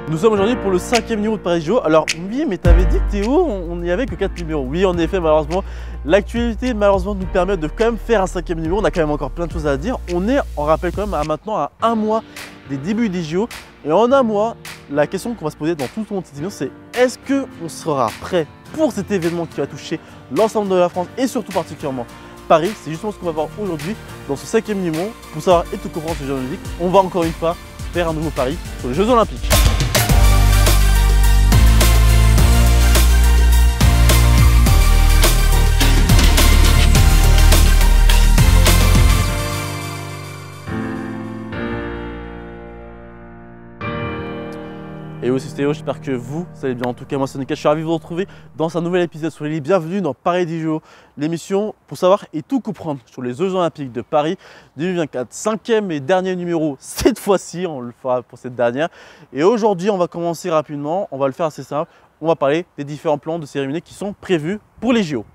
Nous sommes aujourd'hui pour le 5e numéro de Paris JO. Alors oui, mais t'avais dit que Théo, on n'y avait que 4 numéros. Oui, en effet, malheureusement, l'actualité malheureusement nous permet de quand même faire un 5e numéro. On a quand même encore plein de choses à dire. On est, on rappelle quand même, maintenant à un mois des débuts des JO. Et en un mois, la question qu'on va se poser dans tout le long de cette vidéo, c'est est-ce qu'on sera prêt pour cet événement qui va toucher l'ensemble de la France et surtout particulièrement Paris? C'est justement ce qu'on va voir aujourd'hui dans ce 5e numéro. Pour savoir et tout comprendre ce jeu olympique, on va encore une fois faire un nouveau pari sur les Jeux Olympiques. Et oui, c'est Théo, j'espère que vous allez bien. En tout cas, moi c'est Nika, je suis ravi de vous retrouver dans un nouvel épisode. Soyez les bienvenus dans Paris JO, l'émission pour savoir et tout comprendre sur les Jeux Olympiques de Paris 2024. 5e et dernier numéro cette fois-ci, on le fera pour cette dernière. Et aujourd'hui, on va commencer rapidement, on va le faire assez simple. On va parler des différents plans de cérémonie qui sont prévus pour les JO.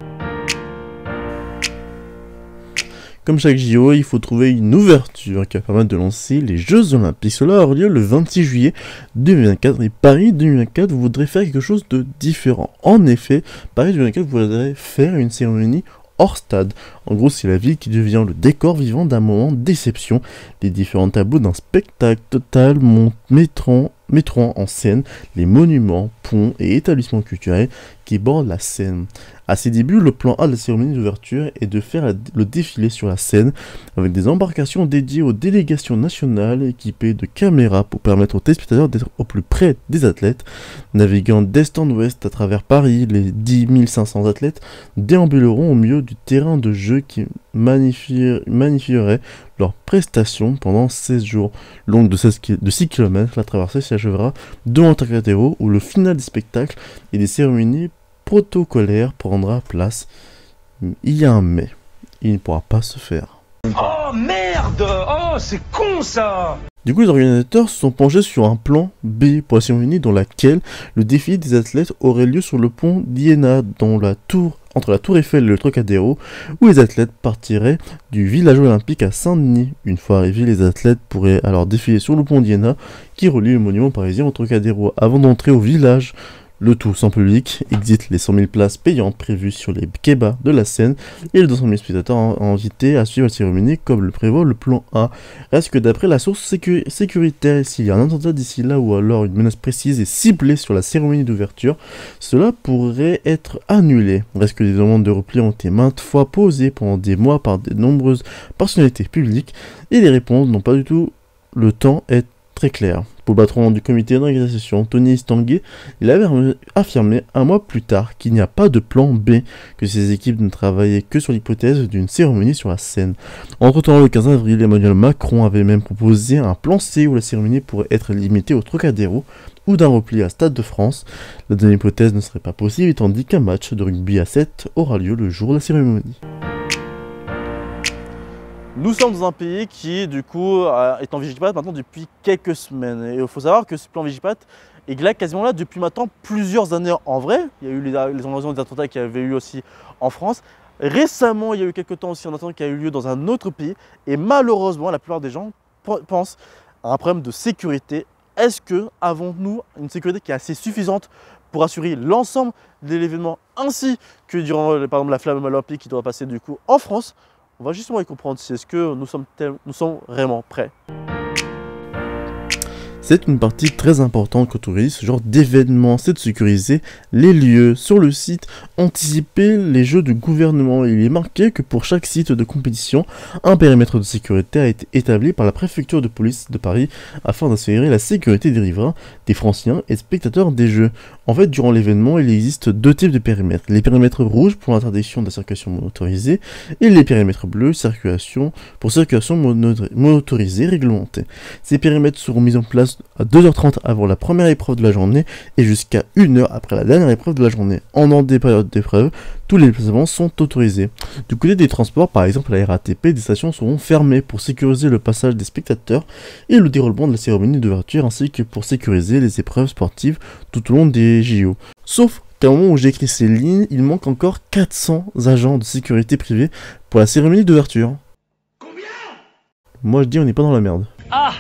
Comme chaque JO, il faut trouver une ouverture qui va permettre de lancer les Jeux Olympiques. Cela aura lieu le 26 juillet 2024 et Paris 2024 voudrait faire quelque chose de différent. En effet, Paris 2024 voudrait faire une cérémonie hors stade. En gros, c'est la ville qui devient le décor vivant d'un moment de déception. Les différents tableaux d'un spectacle total mettront en scène les monuments, ponts et établissements culturels qui bordent la Seine. À ses débuts, le plan A de la cérémonie d'ouverture est de faire le défilé sur la Seine avec des embarcations dédiées aux délégations nationales équipées de caméras pour permettre aux téléspectateurs d'être au plus près des athlètes. Naviguant d'est en ouest à travers Paris, les 10 500 athlètes déambuleront au milieu du terrain de jeu qui magnifierait leurs prestations pendant 16 jours. Longue de 6 km, la traversée s'achèvera devant Trocadéro où le final des spectacles et des cérémonies protocolaires prendra place. Il y a un mais, il ne pourra pas se faire. Oh merde! Oh c'est con ça! Du coup, les organisateurs se sont penchés sur un plan B pour la cérémonie dans laquelle le défilé des athlètes aurait lieu sur le pont d'Iéna entre la Tour Eiffel et le Trocadéro, où les athlètes partiraient du village olympique à Saint-Denis. Une fois arrivés, les athlètes pourraient alors défiler sur le pont d'Iéna qui relie le monument parisien au Trocadéro avant d'entrer au village. Le tout sans public, exit les 100 000 places payantes prévues sur les quais bas de la Seine et les 200 000 spectateurs invités à suivre la cérémonie comme le prévoit le plan A. Reste que d'après la source sécuritaire, s'il y a un attentat d'ici là ou alors une menace précise et ciblée sur la cérémonie d'ouverture, cela pourrait être annulé. Reste que des demandes de repli ont été maintes fois posées pendant des mois par de nombreuses personnalités publiques et les réponses n'ont pas du tout le temps est très clair. Pour le patron du comité d'organisation, Tony Estanguet, il avait affirmé un mois plus tard qu'il n'y a pas de plan B, que ses équipes ne travaillaient que sur l'hypothèse d'une cérémonie sur la Seine. Entre-temps, le 15 avril, Emmanuel Macron avait même proposé un plan C où la cérémonie pourrait être limitée au Trocadéro ou d'un repli à Stade de France. La deuxième hypothèse ne serait pas possible, tandis qu'un match de rugby à 7 aura lieu le jour de la cérémonie. Nous sommes dans un pays qui, du coup, est en Vigipirate maintenant depuis quelques semaines. Et il faut savoir que ce plan Vigipirate est là, quasiment là depuis maintenant plusieurs années en vrai. Il y a eu les invasions des attentats qui avaient eu aussi en France. Récemment, il y a eu quelques temps aussi un attentat qui a eu lieu dans un autre pays. Et malheureusement, la plupart des gens pensent à un problème de sécurité. Est-ce que avons-nous une sécurité qui est assez suffisante pour assurer l'ensemble de l'événement ainsi que durant, par exemple, la flamme olympique qui doit passer du coup en France? On va justement y comprendre si est-ce que nous sommes vraiment prêts. C'est une partie très importante quand on réalise ce genre d'événement, c'est de sécuriser les lieux. Sur le site, anticiper les jeux de gouvernement. Il est marqué que pour chaque site de compétition, un périmètre de sécurité a été établi par la préfecture de police de Paris afin d'assurer la sécurité des riverains, des Franciens et spectateurs des jeux. En fait, durant l'événement, il existe deux types de périmètres. Les périmètres rouges pour l'interdiction de la circulation motorisée et les périmètres bleus pour circulation motorisée réglementée. Ces périmètres seront mis en place à 2h30 avant la première épreuve de la journée et jusqu'à 1h après la dernière épreuve de la journée. En dehors des périodes d'épreuve, tous les déplacements sont autorisés. Du côté des transports, par exemple la RATP, des stations seront fermées pour sécuriser le passage des spectateurs et le déroulement de la cérémonie d'ouverture ainsi que pour sécuriser les épreuves sportives tout au long des JO. Sauf qu'à un moment où j'ai écrit ces lignes, il manque encore 400 agents de sécurité privés pour la cérémonie d'ouverture. Combien? Moi je dis on n'est pas dans la merde. Ah!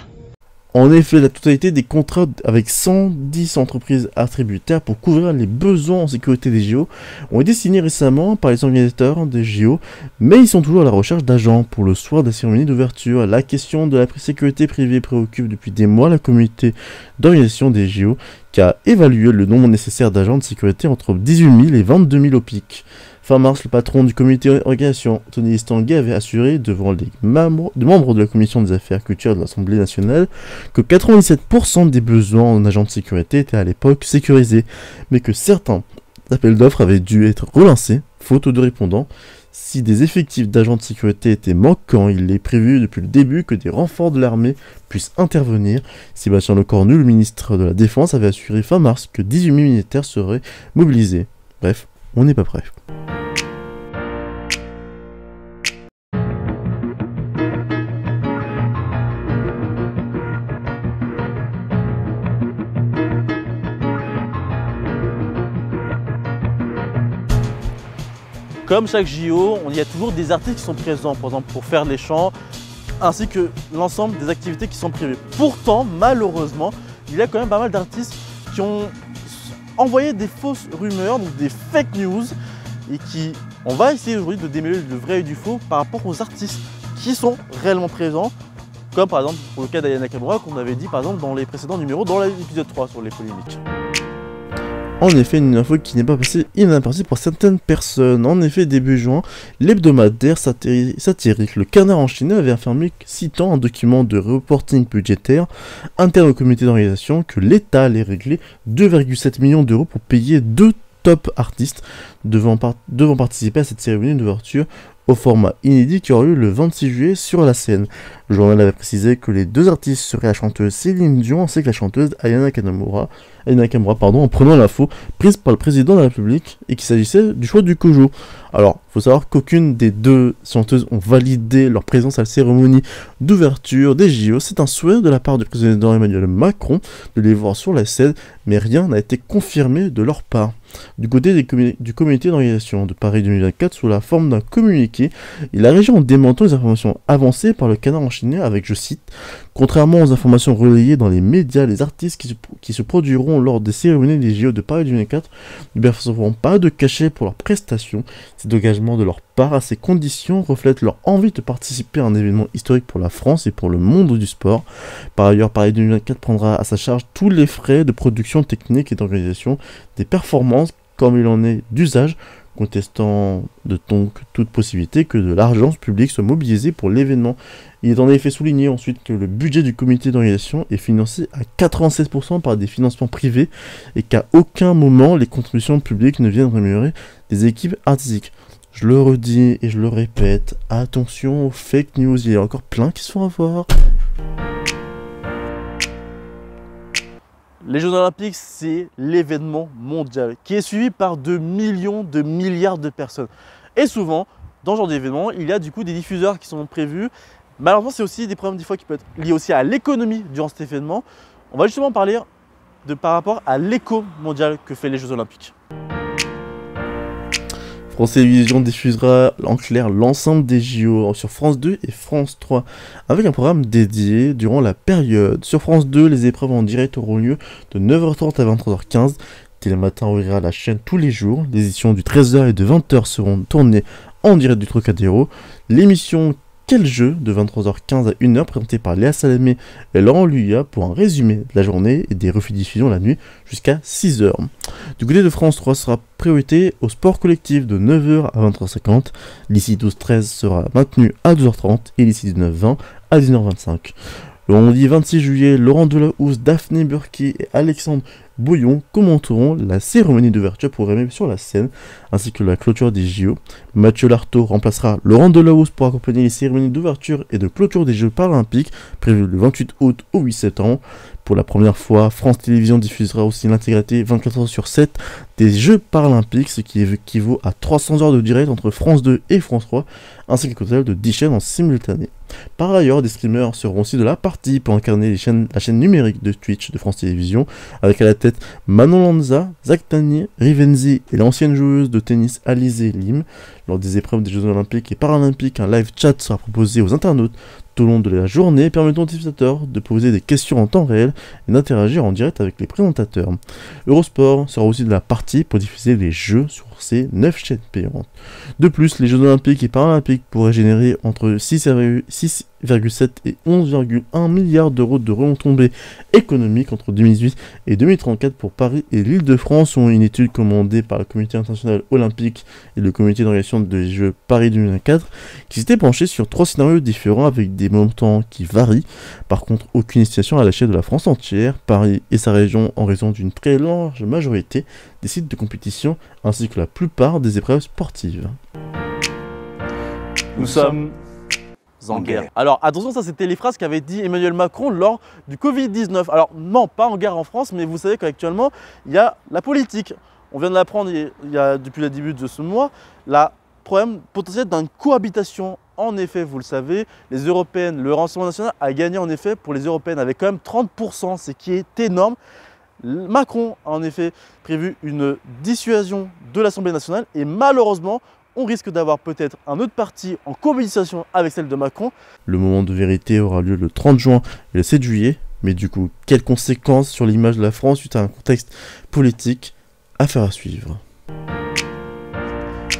En effet, la totalité des contrats avec 110 entreprises attributaires pour couvrir les besoins en sécurité des JO ont été signés récemment par les organisateurs des JO, mais ils sont toujours à la recherche d'agents pour le soir de la cérémonie d'ouverture. La question de la sécurité privée préoccupe depuis des mois la communauté d'organisation des JO, qui a évalué le nombre nécessaire d'agents de sécurité entre 18 000 et 22 000 au pic. Fin mars, le patron du comité d'organisation, Tony Estanguet, avait assuré devant les membres de la commission des affaires culturelles de l'Assemblée nationale que 97% des besoins en agents de sécurité étaient à l'époque sécurisés, mais que certains appels d'offres avaient dû être relancés, faute de répondants. Si des effectifs d'agents de sécurité étaient manquants, il est prévu depuis le début que des renforts de l'armée puissent intervenir. Sébastien Lecornu, le ministre de la Défense, avait assuré fin mars que 18 000 militaires seraient mobilisés. Bref, on n'est pas prêt. Comme chaque JO, il y a toujours des artistes qui sont présents, par exemple pour faire les chants, ainsi que l'ensemble des activités qui sont prévues. Pourtant, malheureusement, il y a quand même pas mal d'artistes qui ont envoyé des fausses rumeurs, donc des fake news, et on va essayer aujourd'hui de démêler le vrai et du faux par rapport aux artistes qui sont réellement présents, comme par exemple pour le cas d'Aya Nakamura qu'on avait dit par exemple dans les précédents numéros, dans l'épisode 3 sur les polémiques. En effet, une info qui n'est pas passée inaperçue pour certaines personnes. En effet, début juin, l'hebdomadaire satirique Le Canard enchaîné avait affirmé, citant un document de reporting budgétaire interne au comité d'organisation, que l'État allait régler 2,7 millions d'euros pour payer 2 top artistes devant participer à cette cérémonie d'ouverture au format inédit qui aura lieu le 26 juillet sur la scène. Le journal avait précisé que les 2 artistes seraient la chanteuse Céline Dion ainsi que la chanteuse Aya Nakamura, en prenant l'info prise par le président de la République et qu'il s'agissait du choix du COJO. Alors, il faut savoir qu'aucune des 2 chanteuses ont validé leur présence à la cérémonie d'ouverture des JO. C'est un souhait de la part du président Emmanuel Macron de les voir sur la scène, mais rien n'a été confirmé de leur part. Du côté du comité d'organisation de Paris 2024, sous la forme d'un communiqué, la région en démentant les informations avancées par le Canard enchaîné avec, je cite, « Contrairement aux informations relayées dans les médias, les artistes qui se produiront lors des cérémonies des JO de Paris 2024 ne percevront pas de cachet pour leurs prestations. Cet engagement de leur part à ces conditions reflète leur envie de participer à un événement historique pour la France et pour le monde du sport. Par ailleurs, Paris 2024 prendra à sa charge tous les frais de production technique et d'organisation des performances comme il en est d'usage, contestant donc toute possibilité que de l'argent public soit mobilisé pour l'événement. Il est en effet souligné ensuite que le budget du comité d'organisation est financé à 96% par des financements privés et qu'à aucun moment les contributions publiques ne viennent rémunérer des équipes artistiques. Je le redis et je le répète, attention aux fake news, il y a encore plein qui se font avoir. Les Jeux Olympiques, c'est l'événement mondial qui est suivi par de millions, de milliards de personnes. Et souvent, dans ce genre d'événement, il y a du coup des diffuseurs qui sont prévus. Malheureusement, c'est aussi des problèmes des fois qui peuvent être liés aussi à l'économie durant cet événement. On va justement parler par rapport à l'éco mondial que fait les Jeux Olympiques. France Télévisions diffusera en clair l'ensemble des JO sur France 2 et France 3 avec un programme dédié durant la période. Sur France 2, les épreuves en direct auront lieu de 9h30 à 23h15. Télématin ouvrira la chaîne tous les jours. Les éditions du 13h et de 20h seront tournées en direct du Trocadéro. L'émission Quel jeu de 23h15 à 1h présentée par Léa Salamé et Laurent Luya pour un résumé de la journée et des rediffusions la nuit jusqu'à 6h. Du côté de France 3 sera priorité au sport collectif de 9h à 20h50. L'ICI 12-13 sera maintenu à 12h30 et l'ICI 19-20 à 19h25. Le vendredi 26 juillet, Laurent Delahousse, Daphné Burki et Alexandre Bouillon commenteront la cérémonie d'ouverture programmée sur la scène, ainsi que la clôture des JO. Mathieu Lartaud remplacera Laurent Delahousse pour accompagner les cérémonies d'ouverture et de clôture des Jeux paralympiques, prévues le 28 août au 8 septembre. Pour la première fois, France Télévisions diffusera aussi l'intégralité 24 heures sur 7 des Jeux paralympiques, ce qui équivaut à 300 heures de direct entre France 2 et France 3, ainsi qu'un total de 10 chaînes en simultané. Par ailleurs, des streamers seront aussi de la partie pour incarner la chaîne numérique de Twitch de France Télévisions, avec à la tête Manon Lanza, Zach Tanier, Rivenzi et l'ancienne joueuse de tennis Alizé Lim. Lors des épreuves des Jeux Olympiques et Paralympiques, un live chat sera proposé aux internautes tout au long de la journée, permettant aux utilisateurs de poser des questions en temps réel et d'interagir en direct avec les présentateurs. Eurosport sera aussi de la partie pour diffuser les jeux sur ses 9 chaînes payantes. De plus, les Jeux Olympiques et Paralympiques pourraient générer entre 6,7 et 11,1 milliards d'euros de retombées économiques entre 2018 et 2034 pour Paris et l'Île-de-France, selon une étude commandée par le Comité international olympique et le Comité d'organisation des Jeux Paris 2024, qui s'était penché sur 3 scénarios différents avec des montants qui varient. Par contre, aucune estimation à l'échelle de la France entière, Paris et sa région en raison d'une très large majorité des sites de compétition ainsi que la plupart des épreuves sportives. Nous sommes en guerre. Alors attention, ça c'était les phrases qu'avait dit Emmanuel Macron lors du Covid-19. Alors non, pas en guerre en France, mais vous savez qu'actuellement, il y a la politique. On vient de l'apprendre depuis le début de ce mois, la problème potentiel d'une cohabitation. En effet, vous le savez, les Européennes, le Rassemblement national a gagné en effet pour les Européennes avec quand même 30%, ce qui est énorme. Macron a en effet prévu une dissuasion de l'Assemblée nationale et malheureusement, on risque d'avoir peut-être un autre parti en cohabitation avec celle de Macron. Le moment de vérité aura lieu le 30 juin et le 7 juillet, mais du coup, quelles conséquences sur l'image de la France suite à un contexte politique? Affaire à suivre.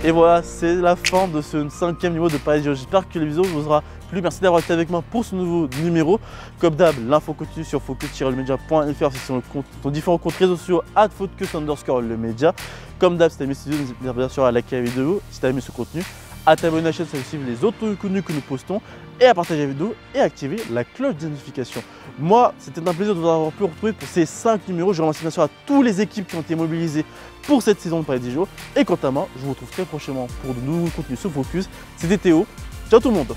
Et voilà, c'est la fin de ce 5e numéro de Paris Géo. J'espère que la vidéo vous aura plu. Merci d'avoir été avec moi pour ce nouveau numéro. Comme d'hab, l'info continue sur focus-lemedia.fr, c'est sur différents comptes réseaux sociaux @focus_le-media. Comme d'hab, si tu as aimé cette vidéo, n'hésite bien sûr à liker la vidéo. Si tu as aimé ce contenu, à t'abonner à la chaîne, ça suivre les autres contenus que nous postons et à partager la vidéo et à activer la cloche de notification. Moi, c'était un plaisir de vous avoir pu retrouver pour ces 5 numéros. Je remercie bien sûr à toutes les équipes qui ont été mobilisées pour cette saison de Paris Géo. Et quant à moi, je vous retrouve très prochainement pour de nouveaux contenus sur Focus. C'était Théo. Ciao tout le monde.